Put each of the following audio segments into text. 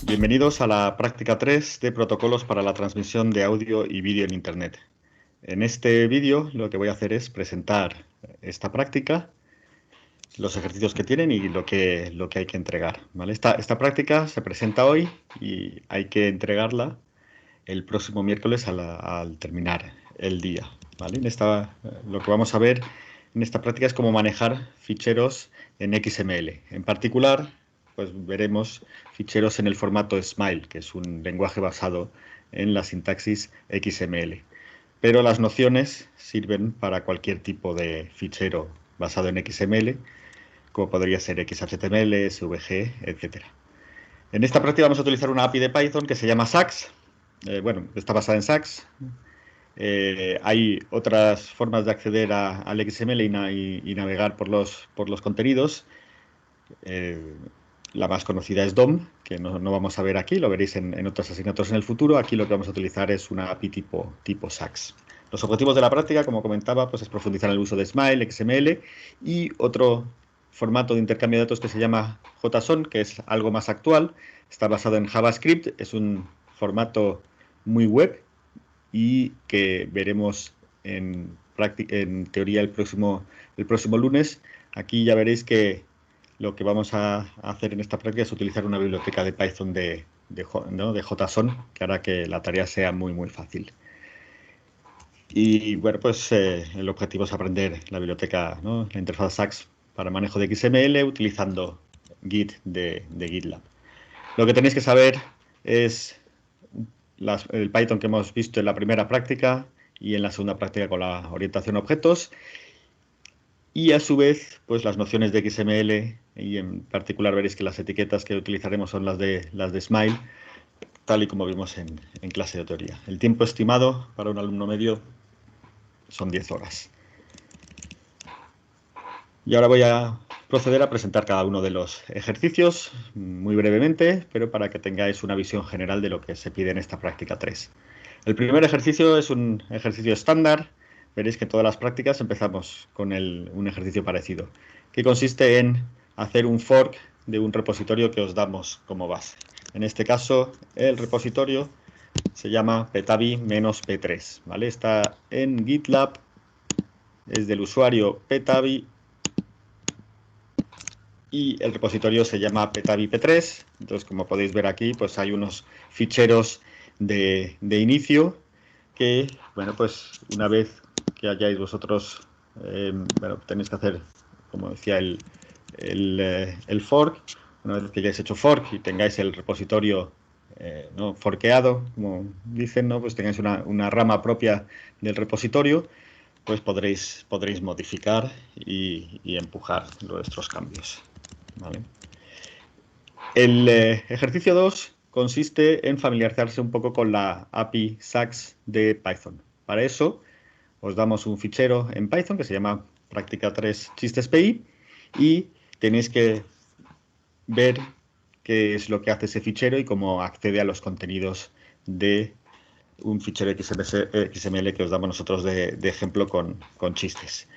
Bienvenidos a la práctica 3 de protocolos para la transmisión de audio y vídeo en Internet. En este vídeo lo que voy a hacer es presentar esta práctica, los ejercicios que tienen y lo que hay que entregar, ¿vale? Esta práctica se presenta hoy y hay que entregarla el próximo miércoles al terminar el día, ¿vale? Lo que vamos a ver en esta práctica es cómo manejar ficheros en XML. En particular, pues veremos ficheros en el formato SMILE, que es un lenguaje basado en la sintaxis XML. Pero las nociones sirven para cualquier tipo de fichero basado en XML, como podría ser XHTML, SVG, etc. En esta práctica vamos a utilizar una API de Python que se llama Sax. Está basada en Sax. Hay otras formas de acceder al XML y navegar por los contenidos. La más conocida es DOM, que no vamos a ver aquí, lo veréis en otras asignaturas en el futuro. Aquí lo que vamos a utilizar es una API tipo Sax. Los objetivos de la práctica, como comentaba, pues es profundizar en el uso de SMILE, XML y otro formato de intercambio de datos que se llama JSON, que es algo más actual. Está basado en JavaScript, es un formato muy web y que veremos en teoría el próximo lunes. Aquí ya veréis que lo que vamos a hacer en esta práctica es utilizar una biblioteca de Python de JSON, que hará que la tarea sea muy fácil. Y bueno, pues el objetivo es aprender la biblioteca, ¿no? La interfaz Sax para manejo de XML utilizando Git de GitLab. Lo que tenéis que saber es el Python que hemos visto en la primera práctica y en la segunda práctica con la orientación a objetos. Y a su vez, pues las nociones de XML, y en particular veréis que las etiquetas que utilizaremos son las de SMILE, tal y como vimos en clase de teoría. El tiempo estimado para un alumno medio son 10 horas. Y ahora voy a proceder a presentar cada uno de los ejercicios muy brevemente, pero para que tengáis una visión general de lo que se pide en esta práctica 3. El primer ejercicio es un ejercicio estándar. Veréis que en todas las prácticas empezamos con un ejercicio parecido, que consiste en hacer un fork de un repositorio que os damos como base. En este caso, el repositorio se llama petabi-p3, ¿vale? Está en GitLab, es del usuario petabi y el repositorio se llama petabi-p3. Entonces, como podéis ver aquí, pues hay unos ficheros de inicio que, bueno, pues una vez que hayáis vosotros, tenéis que hacer, como decía, el fork. Una vez que hayáis hecho fork y tengáis el repositorio ¿no? forkeado, como dicen, ¿no? Pues tengáis una rama propia del repositorio, pues podréis modificar y empujar vuestros cambios, ¿vale? El ejercicio 2 consiste en familiarizarse un poco con la API Sax de Python. Para eso os damos un fichero en Python que se llama práctica 3 chistes.py y tenéis que ver qué es lo que hace ese fichero y cómo accede a los contenidos de un fichero XML que os damos nosotros de ejemplo con chistes.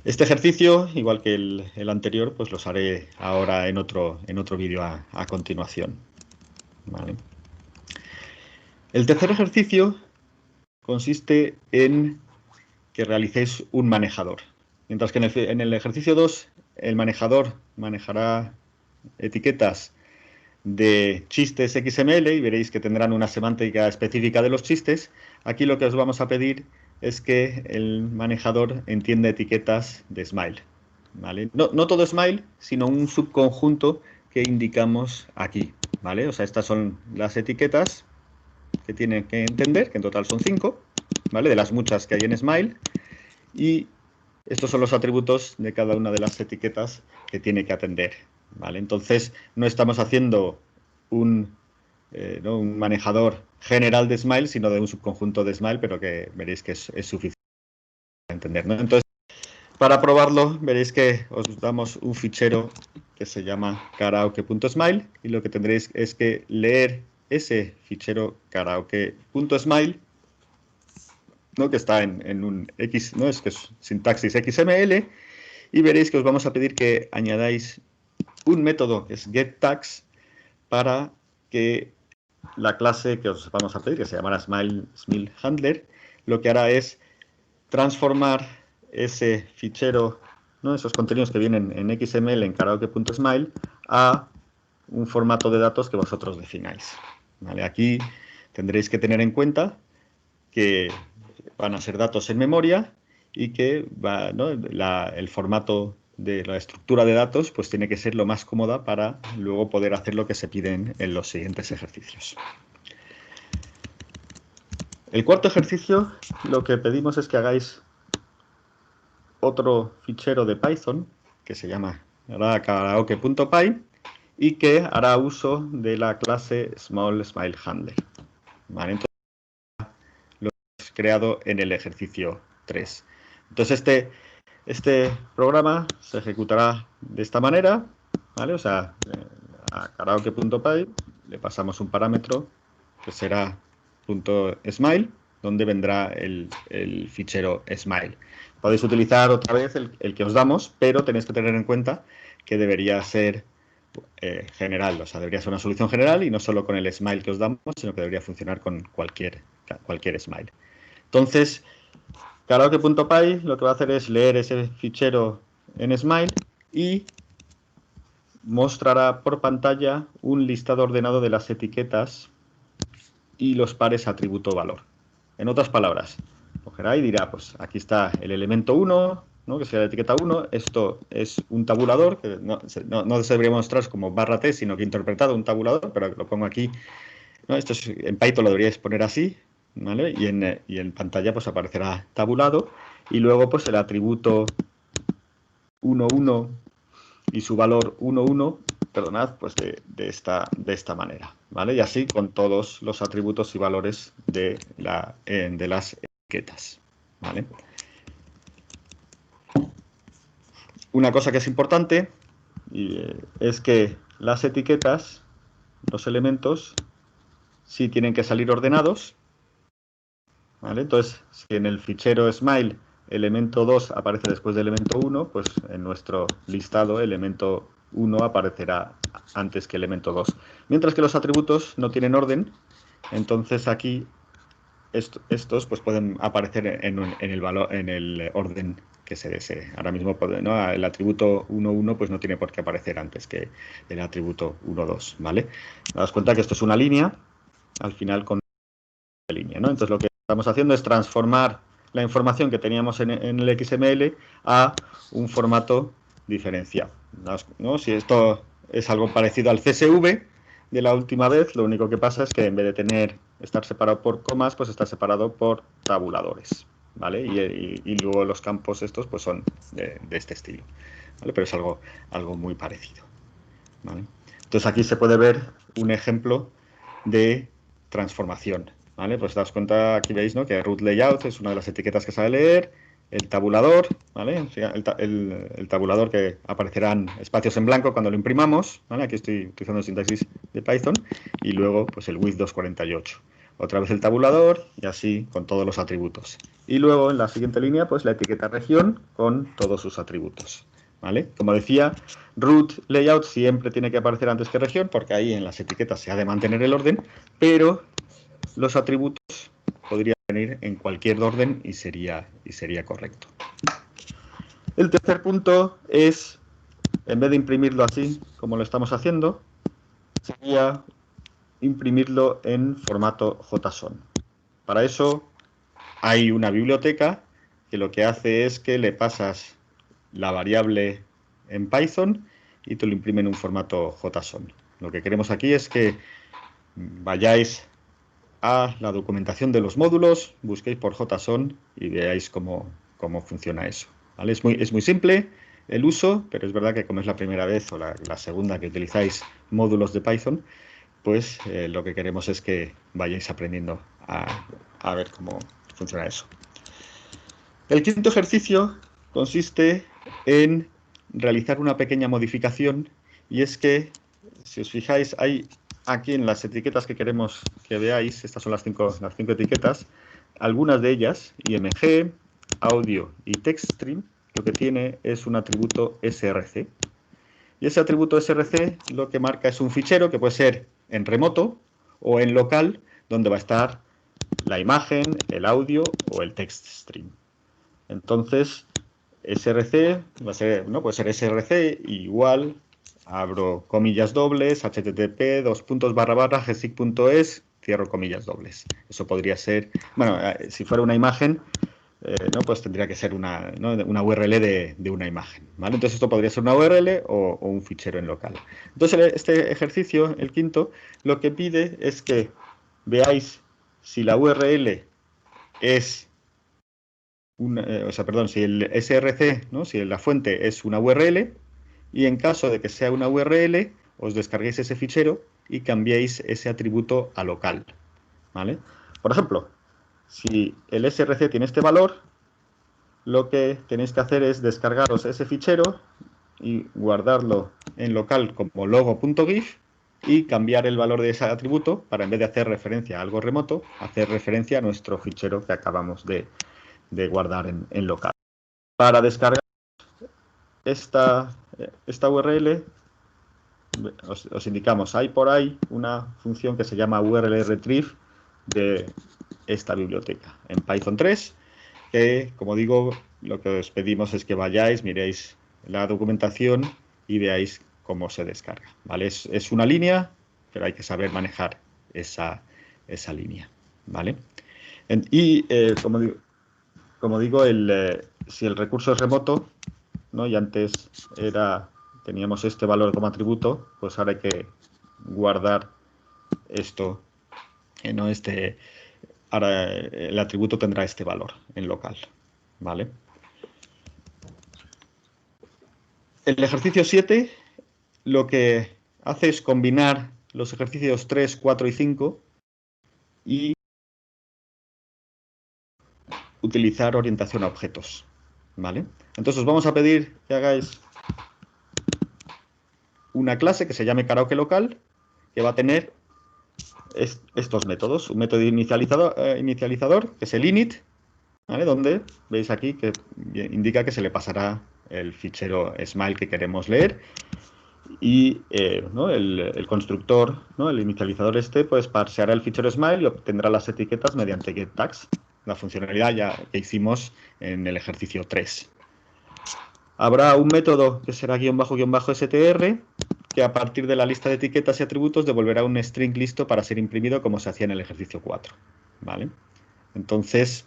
Este ejercicio, igual que el anterior, pues los haré ahora en otro vídeo a continuación. ¿Vale? El tercer ejercicio consiste en que realicéis un manejador. Mientras que en el ejercicio 2 el manejador manejará etiquetas de chistes XML y veréis que tendrán una semántica específica de los chistes. Aquí lo que os vamos a pedir es que el manejador entienda etiquetas de SMILE. ¿Vale? No todo SMILE, sino un subconjunto que indicamos aquí. ¿Vale? O sea, estas son las etiquetas que tiene que entender, que en total son 5, ¿vale? De las muchas que hay en SMILE. Y estos son los atributos de cada una de las etiquetas que tiene que atender, ¿vale? Entonces, no estamos haciendo ¿no? un manejador general de SMILE, sino de un subconjunto de SMILE, pero que veréis que es suficiente para entender, ¿no? Entonces, para probarlo, veréis que os damos un fichero que se llama karaoke.smile y lo que tendréis es que leer ese fichero karaoke.smile ¿no? Que está en un X, ¿no? Es que es sintaxis XML, y veréis que os vamos a pedir que añadáis un método que es getTags para que la clase que os vamos a pedir, que se llamará SmileHandler, lo que hará es transformar ese fichero, ¿no? Esos contenidos que vienen en XML en karaoke.smile a un formato de datos que vosotros defináis. ¿Vale? Aquí tendréis que tener en cuenta que van a ser datos en memoria y que ¿no? el formato de la estructura de datos pues tiene que ser lo más cómoda para luego poder hacer lo que se piden en los siguientes ejercicios. El cuarto ejercicio, lo que pedimos es que hagáis otro fichero de Python que se llama karaoke.py y que hará uso de la clase SmileHandler. ¿Vale? Entonces, lo hemos creado en el ejercicio 3. Entonces, este programa se ejecutará de esta manera, ¿vale? O sea, a karaoke.py le pasamos un parámetro que será .smile, donde vendrá el fichero smile. Podéis utilizar otra vez el que os damos, pero tenéis que tener en cuenta que debería ser general, o sea, debería ser una solución general y no solo con el smile que os damos, sino que debería funcionar con cualquier smile. Entonces, karaoke.py lo que va a hacer es leer ese fichero en smile y mostrará por pantalla un listado ordenado de las etiquetas y los pares atributo-valor. En otras palabras, cogerá y dirá, pues aquí está el elemento 1, ¿no? Que sería la etiqueta 1, esto es un tabulador, que no se debería mostrar como barra T, sino que interpretado un tabulador, pero lo pongo aquí, ¿no? Esto es, en Python lo deberíais poner así, ¿vale? Y en pantalla pues aparecerá tabulado, y luego pues el atributo 1,1 y su valor 1,1, perdonad, pues de esta manera, ¿vale? Y así con todos los atributos y valores de las etiquetas, ¿vale? Una cosa que es importante es que las etiquetas, los elementos, sí tienen que salir ordenados, ¿vale? Entonces, si en el fichero smile elemento 2 aparece después del elemento 1, pues en nuestro listado elemento 1 aparecerá antes que elemento 2. Mientras que los atributos no tienen orden, entonces aquí estos pues pueden aparecer en el orden que se desee. Ahora mismo, ¿no? El atributo 1,1 pues no tiene por qué aparecer antes que el atributo 1,2, ¿vale? Daos cuenta que esto es una línea, al final con línea, ¿no? Entonces lo que estamos haciendo es transformar la información que teníamos en el XML a un formato diferenciado, ¿no? Si esto es algo parecido al CSV de la última vez, lo único que pasa es que en vez de estar separado por comas, pues está separado por tabuladores, ¿vale? Y luego los campos estos pues son de este estilo, ¿vale? Pero es algo muy parecido, ¿vale? Entonces aquí se puede ver un ejemplo de transformación, ¿vale? Pues daos cuenta, aquí veis, ¿no? Que root layout es una de las etiquetas que sabe leer, el tabulador, ¿vale? O sea, el tabulador que aparecerán espacios en blanco cuando lo imprimamos, ¿vale? Aquí estoy utilizando el sintaxis de Python, y luego pues el width 248. Otra vez el tabulador y así con todos los atributos. Y luego en la siguiente línea pues la etiqueta región con todos sus atributos, ¿vale? Como decía, root layout siempre tiene que aparecer antes que región porque ahí en las etiquetas se ha de mantener el orden, pero los atributos podrían venir en cualquier orden y sería correcto. El tercer punto es, en vez de imprimirlo así como lo estamos haciendo, sería imprimirlo en formato JSON. Para eso hay una biblioteca que lo que hace es que le pasas la variable en Python y te lo imprime en un formato JSON. Lo que queremos aquí es que vayáis a la documentación de los módulos, busquéis por JSON y veáis cómo funciona eso, ¿vale? Es muy simple el uso, pero es verdad que como es la primera vez o la segunda que utilizáis módulos de Python, pues lo que queremos es que vayáis aprendiendo a ver cómo funciona eso. El quinto ejercicio consiste en realizar una pequeña modificación, y es que, si os fijáis, hay aquí en las etiquetas que queremos que veáis, estas son las cinco etiquetas, algunas de ellas, IMG, audio y TextStream, lo que tiene es un atributo src. Y ese atributo src lo que marca es un fichero que puede ser en remoto o en local, donde va a estar la imagen, el audio o el TextStream. Entonces, src va a ser, ¿no? Puede ser src igual, abro comillas dobles, http://gesic.es, cierro comillas dobles. Eso podría ser, bueno, si fuera una imagen, ¿no? Pues tendría que ser una, ¿no? una URL de una imagen, ¿vale? Entonces esto podría ser una URL o un fichero en local. Entonces este ejercicio, el quinto, lo que pide es que veáis si la URL es si el src, ¿no? Si la fuente es una URL, y en caso de que sea una URL, os descarguéis ese fichero y cambiéis ese atributo a local, ¿vale? Por ejemplo, si el src tiene este valor, lo que tenéis que hacer es descargaros ese fichero y guardarlo en local como logo.gif y cambiar el valor de ese atributo para, en vez de hacer referencia a algo remoto, hacer referencia a nuestro fichero que acabamos de guardar en local. Para descargar esta URL, os indicamos, hay por ahí una función que se llama URL retrieve de esta biblioteca en Python 3, que, como digo, lo que os pedimos es que vayáis, miréis la documentación y veáis cómo se descarga, ¿vale? Es una línea, pero hay que saber manejar esa línea, ¿vale? Como digo, si el recurso es remoto, ¿no? Y antes teníamos este valor como atributo, pues ahora hay que guardar esto, ¿no? Ahora el atributo tendrá este valor en local, ¿vale? El ejercicio 7 lo que hace es combinar los ejercicios 3, 4 y 5 y utilizar orientación a objetos, ¿vale? Entonces os vamos a pedir que hagáis una clase que se llame karaoke local, que va a tener estos métodos. Un método inicializador, que es el init, ¿vale? Donde veis aquí que indica que se le pasará el fichero smile que queremos leer. Y ¿no? el constructor, ¿no? El inicializador pues parseará el fichero smile y obtendrá las etiquetas mediante getTags, la funcionalidad ya que hicimos en el ejercicio 3. Habrá un método que será _str, que a partir de la lista de etiquetas y atributos devolverá un string listo para ser imprimido como se hacía en el ejercicio 4, ¿vale? Entonces,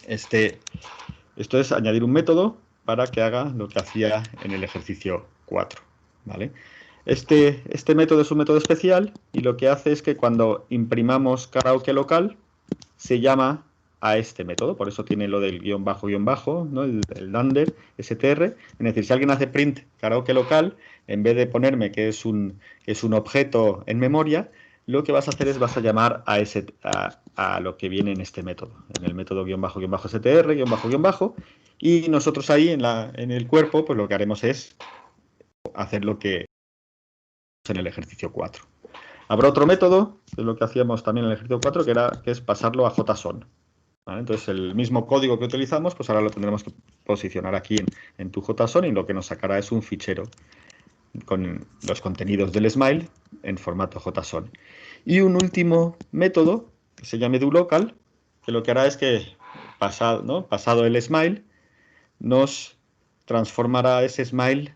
esto es añadir un método para que haga lo que hacía en el ejercicio 4, ¿vale? Este método es un método especial y lo que hace es que cuando imprimamos karaoke local se llama a este método, por eso tiene lo del guión bajo, ¿no? el dunder, str. Es decir, si alguien hace print karaoke local, en vez de ponerme que es un objeto en memoria, lo que vas a hacer es vas a llamar a lo que viene en este método, en el método guión bajo, str, guión bajo, y nosotros ahí en el cuerpo, pues lo que haremos es hacer lo que en el ejercicio 4. Habrá otro método, que es lo que hacíamos también en el ejercicio 4, que es pasarlo a JSON. ¿Vale? Entonces, el mismo código que utilizamos, pues ahora lo tendremos que posicionar aquí en tu JSON y lo que nos sacará es un fichero con los contenidos del smile en formato JSON. Y un último método, que se llame doLocal, que lo que hará es que, pasado el smile, nos transformará ese smile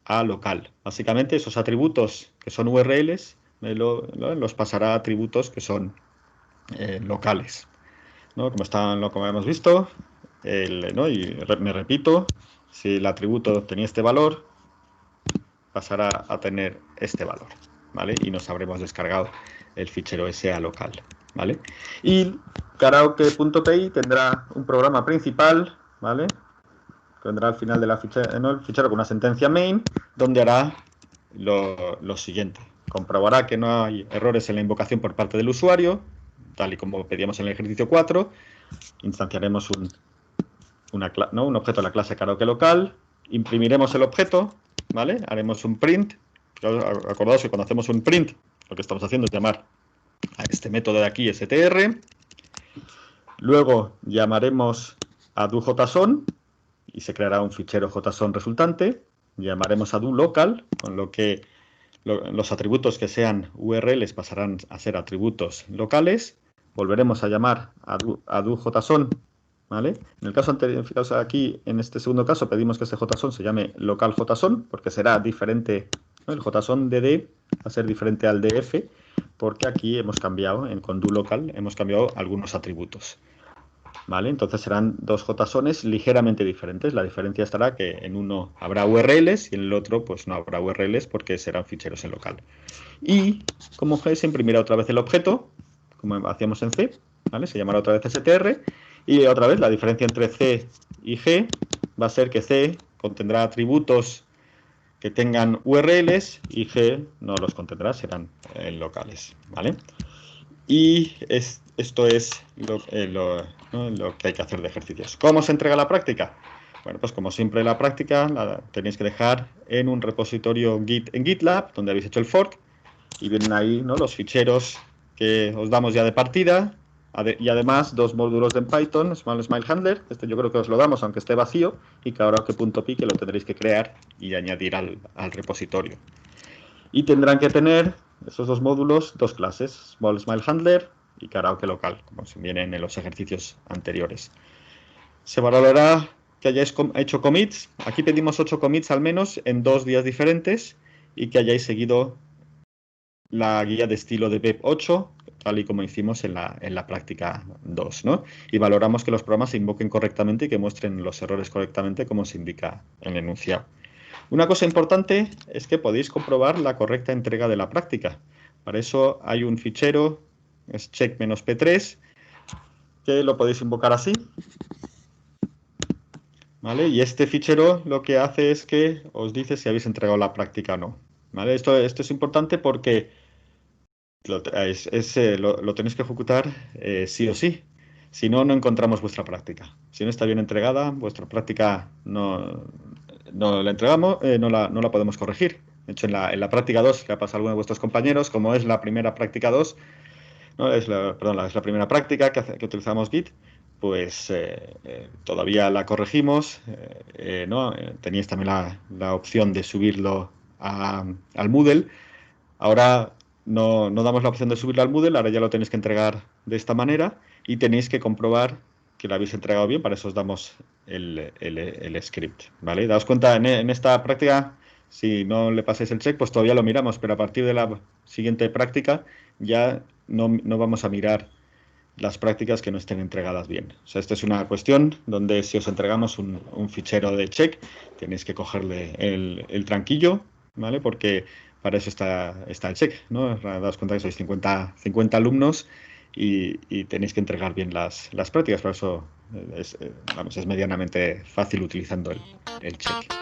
a local. Básicamente, esos atributos que son URLs, los pasará a atributos que son locales, ¿no? Como hemos visto, ¿no? Y me repito, si el atributo tenía este valor, pasará a tener este valor, ¿vale? Y nos habremos descargado el fichero ese a local, ¿vale? Y karaoke.py tendrá un programa principal, ¿vale? Tendrá al final de el fichero con una sentencia main, donde hará lo siguiente. Comprobará que no hay errores en la invocación por parte del usuario, tal y como pedíamos en el ejercicio 4. Instanciaremos un objeto de la clase karaoke local, imprimiremos el objeto, ¿vale? Haremos un print. Acordaos que cuando hacemos un print, lo que estamos haciendo es llamar a este método de aquí, str. Luego llamaremos a do.json y se creará un fichero JSON resultante. Llamaremos a do.local, con lo que los atributos que sean URLs pasarán a ser atributos locales. Volveremos a llamar a do.json, ¿vale? En el caso anterior, fijaos aquí, en este segundo caso, pedimos que este JSON se llame local JSON, porque será diferente, ¿no? El JSON DD va a ser diferente al DF, porque aquí hemos cambiado, con do.local, hemos cambiado algunos atributos. ¿Vale? Entonces serán dos JSONs ligeramente diferentes. La diferencia estará que en uno habrá URLs y en el otro pues no habrá URLs porque serán ficheros en local. Y como G se imprimirá otra vez el objeto, como hacíamos en C, ¿vale? Se llamará otra vez str y otra vez la diferencia entre C y G va a ser que C contendrá atributos que tengan URLs y G no los contendrá, serán locales, ¿vale? Y esto es ¿no? lo que hay que hacer de ejercicios. ¿Cómo se entrega la práctica? Bueno, pues como siempre la práctica la tenéis que dejar en un repositorio Git en GitLab, donde habéis hecho el fork, y vienen ahí, ¿no?, los ficheros que os damos ya de partida, y además dos módulos de Python, Smile Handler, este yo creo que os lo damos aunque esté vacío, y karaoke.py que lo tendréis que crear y añadir al repositorio. Y tendrán que tener esos dos módulos, dos clases, Smile Handler y karaoke local, como se vienen en los ejercicios anteriores. Se valorará que hayáis hecho commits. Aquí pedimos 8 commits al menos en 2 días diferentes y que hayáis seguido la guía de estilo de Web 8, tal y como hicimos en la práctica 2, ¿no? Y valoramos que los programas se invoquen correctamente y que muestren los errores correctamente como se indica en el enunciado. Una cosa importante es que podéis comprobar la correcta entrega de la práctica. Para eso hay un fichero, es check-p3, que lo podéis invocar así, ¿vale? Y este fichero lo que hace es que os dice si habéis entregado la práctica o no, ¿vale? Esto es importante porque lo tenéis que ejecutar sí o sí. Si no, no encontramos vuestra práctica. Si no está bien entregada, vuestra práctica no la entregamos, no la podemos corregir. De hecho, en la práctica 2, que ha pasado a alguno de vuestros compañeros, como es la primera práctica 2, ¿no? es la primera práctica que utilizamos Git, pues todavía la corregimos, ¿no? Teníais también la opción de subirlo al Moodle. Ahora no damos la opción de subirlo al Moodle, ahora ya lo tenéis que entregar de esta manera y tenéis que comprobar que lo habéis entregado bien, para eso os damos el script, ¿vale? Daos cuenta, en esta práctica, si no le pasáis el check, pues todavía lo miramos, pero a partir de la siguiente práctica ya no vamos a mirar las prácticas que no estén entregadas bien. O sea, esta es una cuestión donde si os entregamos un fichero de check, tenéis que cogerle el tranquillo, ¿vale? Porque para eso está el check, ¿no? Daos cuenta que sois 50 alumnos y tenéis que entregar bien las prácticas, por eso es medianamente fácil utilizando el check.